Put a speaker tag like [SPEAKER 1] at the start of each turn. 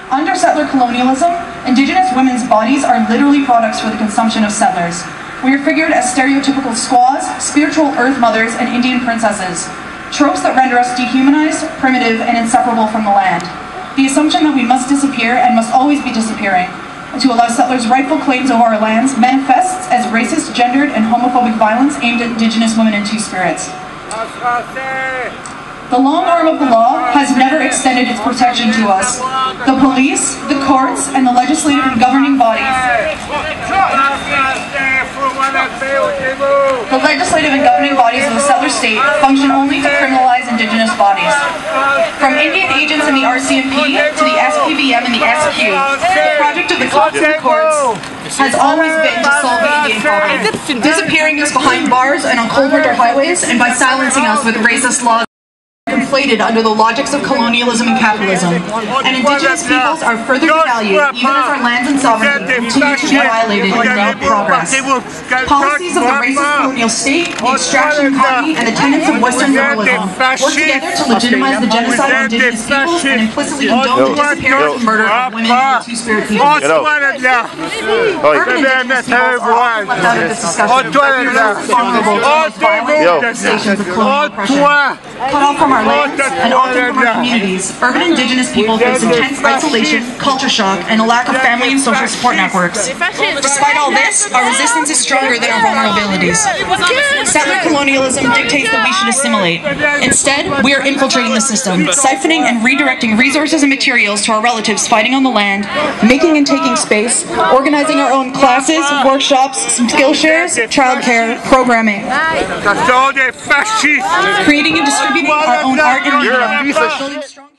[SPEAKER 1] Under settler colonialism, Indigenous women's bodies are literally products for the consumption of settlers. We are figured as stereotypical squaws, spiritual earth mothers, and Indian princesses, tropes that render us dehumanized, primitive, and inseparable from the land. The assumption that we must disappear and must always be disappearing to allow settlers' rightful claims over our lands manifests as racist, gendered, and homophobic violence aimed at Indigenous women and two-spirits. The long arm of the law has never extended its protection to us. The police, the courts, and the legislative and governing bodies. The legislative and governing bodies of the settler state function only to criminalize Indigenous bodies. From Indian agents in the RCMP to the SPVM and the SQ, the project of the courts has always been to solve the Indian problem, disappearing us behind bars and on cold winter highways, and by silencing us with racist laws conflated under the logics of colonialism and capitalism. And Indigenous peoples are further devalued, even as our lands and sovereignty continue to be violated in without progress. Policies of the racist colonial state, the extraction economy, and the tenets of Western liberalism work together to legitimize the genocide of Indigenous peoples and implicitly condone the disappearance and murder of women and two-spirit people. Urban Indigenous peoples are often left out of this discussion, but we are responsible for the most violent manifestations of colonial oppression. Cut off from our lands and often from our communities, urban Indigenous people face intense isolation, culture shock, and a lack of family and social support networks. Despite all this, our resistance is stronger than our vulnerabilities. Settler colonialism dictates that we should assimilate. Instead, we are infiltrating the system, siphoning and redirecting resources and materials to our relatives fighting on the land, making and taking space, organizing our own classes, workshops, skill shares, childcare, programming, creating and distributing our own art and media, building strong